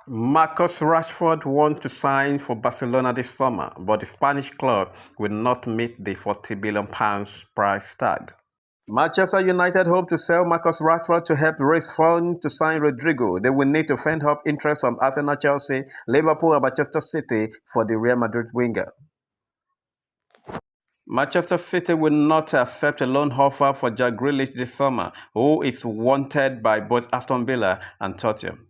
Marcus Rashford wants to sign for Barcelona this summer, but the Spanish club will not meet the £40 billion price tag. Manchester United hope to sell Marcus Rashford to help raise funds to sign Rodrigo. They will need to fend off interest from Arsenal, Chelsea, Liverpool, and Manchester City for the Real Madrid winger. Manchester City will not accept a loan offer for Jack Grealish this summer, who is wanted by both Aston Villa and Tottenham.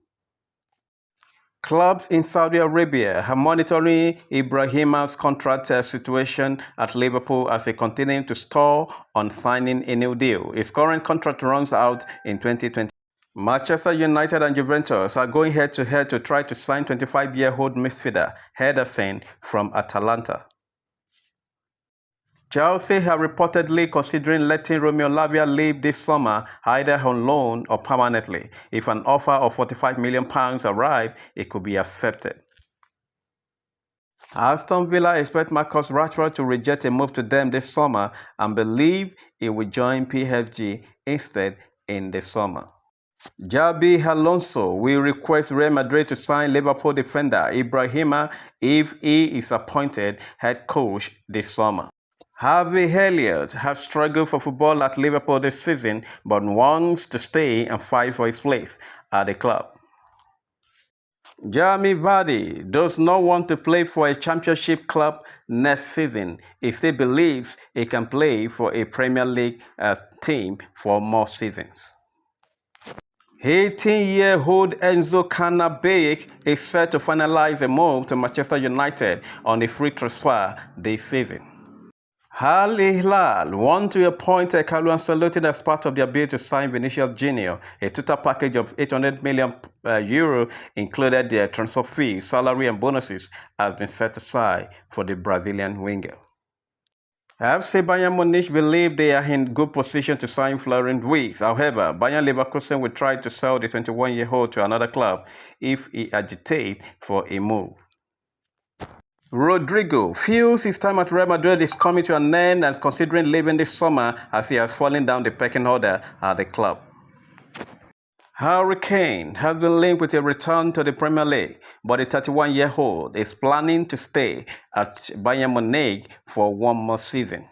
Clubs in Saudi Arabia are monitoring Ibrahima's contract situation at Liverpool as he continues to stall on signing a new deal. His current contract runs out in 2020. Manchester United and Juventus are going head-to-head to try to sign 25-year-old midfielder Henderson from Atalanta. Chelsea are reportedly considering letting Romeo Lavia leave this summer, either on loan or permanently. If an offer of £45 million arrives, it could be accepted. Aston Villa expect Marcus Rashford to reject a move to them this summer and believe he will join PSG instead in the summer. Xabi Alonso will request Real Madrid to sign Liverpool defender Ibrahima if he is appointed head coach this summer. Harvey Elliott has struggled for football at Liverpool this season but wants to stay and fight for his place at the club. Jamie Vardy does not want to play for a championship club next season. He still believes he can play for a Premier League team for more seasons. 18-year-old Enzo Cannavaro is set to finalize a move to Manchester United on a free transfer this season. Al Hilal want to appoint Carlo Ancelotti as part of their bid to sign Vinicius Junior. A total package of €800 million included their transfer fee, salary and bonuses has been set aside for the Brazilian winger. FC Bayern Munich believe they are in good position to sign Florian Wirtz. However, Bayern Leverkusen will try to sell the 21-year-old to another club if he agitates for a move. Rodrigo feels his time at Real Madrid is coming to an end and is considering leaving this summer as he has fallen down the pecking order at the club. Harry Kane has been linked with a return to the Premier League, but the 31-year-old is planning to stay at Bayern Munich for one more season.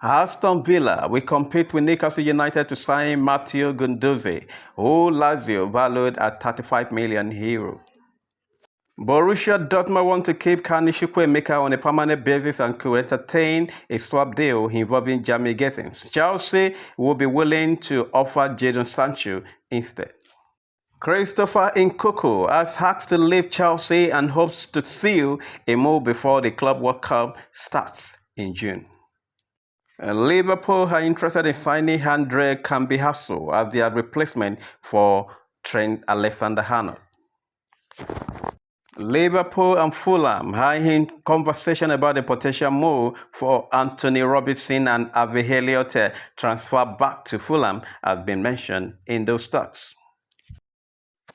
Aston Villa will compete with Newcastle United to sign Matteo Guendouzi, who Lazio valued at €35 million. Borussia Dortmund want to keep Kani Chukwuemeka on a permanent basis and could entertain a swap deal involving Jamie Gethings. Chelsea will be willing to offer Jadon Sancho instead. Christopher Nkunku has asked to leave Chelsea and hopes to seal a move before the Club World Cup starts in June. Liverpool are interested in signing Andre Cambiasso as their replacement for Trent Alexander-Arnold. Liverpool and Fulham are in conversation about a potential move for Anthony Robinson, and Harvey Elliott transfer back to Fulham has been mentioned in those talks.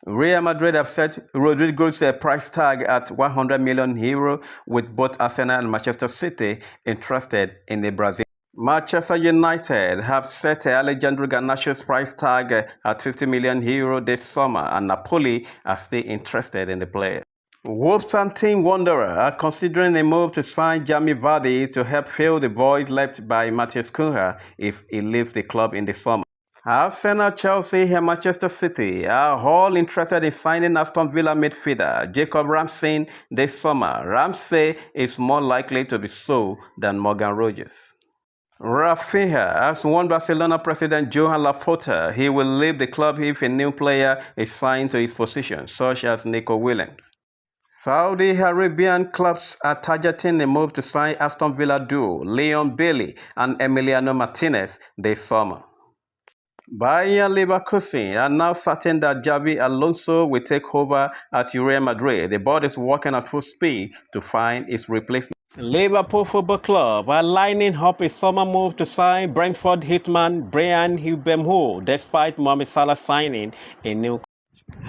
Real Madrid have set Rodrigo's price tag at €100 million, with both Arsenal and Manchester City interested in the Brazilian. Manchester United have set Alejandro Garnacho's price tag at €50 million this summer, and Napoli are still interested in the player. Wolverhampton Wanderers are considering a move to sign Jamie Vardy to help fill the void left by Matheus Cunha if he leaves the club in the summer. Arsenal, Chelsea, and Manchester City are all interested in signing Aston Villa midfielder Jacob Ramsey this summer. Ramsey is more likely to be sold than Morgan Rogers. Rafinha has warned Barcelona president Joan Laporta he will leave the club if a new player is signed to his position, such as Nico Williams. Saudi Arabian clubs are targeting a move to sign Aston Villa duo Leon Bailey and Emiliano Martinez this summer. Bayer Leverkusen are now certain that Xabi Alonso will take over at Real Madrid. The board is working at full speed to find his replacement. Liverpool Football Club are lining up a summer move to sign Brentford hitman Bryan Mbeumo despite Mohamed Salah signing a new.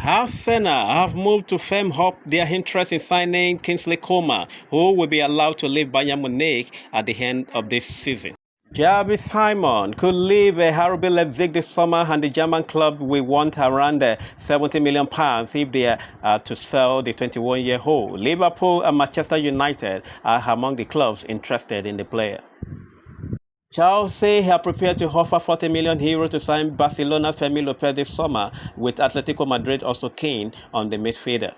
Arsenal have moved to firm up their interest in signing Kingsley Coman, who will be allowed to leave Bayern Munich at the end of this season. Xavi Simon could leave RB Leipzig this summer, and the German club will want around £70 million if they are to sell the 21-year-old. Liverpool and Manchester United are among the clubs interested in the player. Chelsea have prepared to offer €40 million to sign Barcelona's Fermin Lopez this summer, with Atletico Madrid also keen on the midfielder.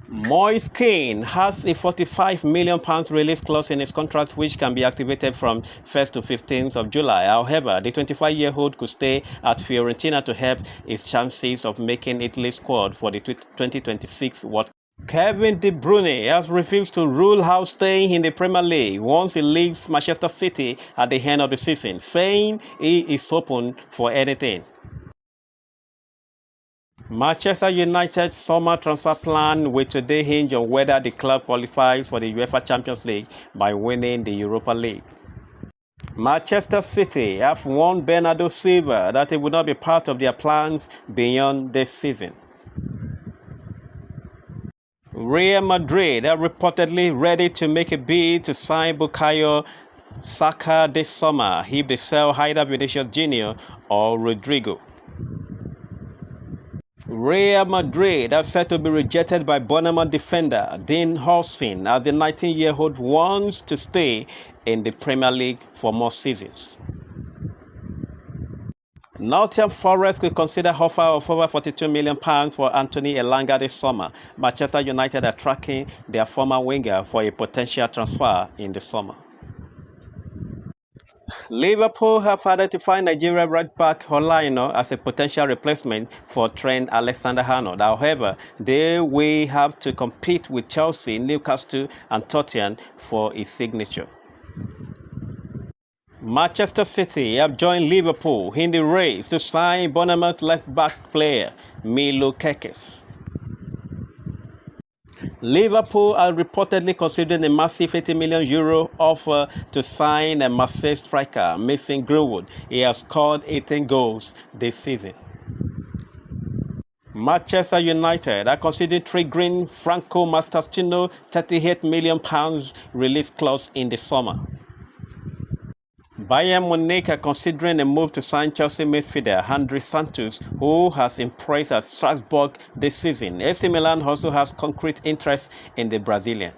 Moise Kean has a £45 million release clause in his contract, which can be activated from 1st to 15th of July. However, the 25-year-old could stay at Fiorentina to help his chances of making Italy's squad for the 2026 World Cup. Kevin De Bruyne has refused to rule out staying in the Premier League once he leaves Manchester City at the end of the season, saying he is open for anything. Manchester United's summer transfer plan will today hinge on whether the club qualifies for the UEFA Champions League by winning the Europa League. Manchester City have warned Bernardo Silva that he will not be part of their plans beyond this season. Real Madrid are reportedly ready to make a bid to sign Bukayo Saka this summer if they sell either Vinicius Junior or Rodrigo. Real Madrid are said to be rejected by Bournemouth defender Dean Howson, as the 19-year-old wants to stay in the Premier League for more seasons. Nottingham Forest could consider offer of over £42 million for Anthony Elanga this summer. Manchester United are tracking their former winger for a potential transfer in the summer. Liverpool have identified Nigeria right back Olaino as a potential replacement for Trent Alexander-Arnold. However, they will have to compete with Chelsea, Newcastle and Tottenham for his signature. Manchester City have joined Liverpool in the race to sign Bournemouth left-back player Milo Kekes. Liverpool are reportedly considering a massive €80 million offer to sign a Marseille striker, Mason Greenwood. He has scored 18 goals this season. Manchester United are considering triggering Franco Masterchino's £38 million release clause in the summer. Bayern Munich are considering a move to sign Chelsea midfielder Andre Santos, who has impressed at Strasbourg this season. AC Milan also has concrete interest in the Brazilian.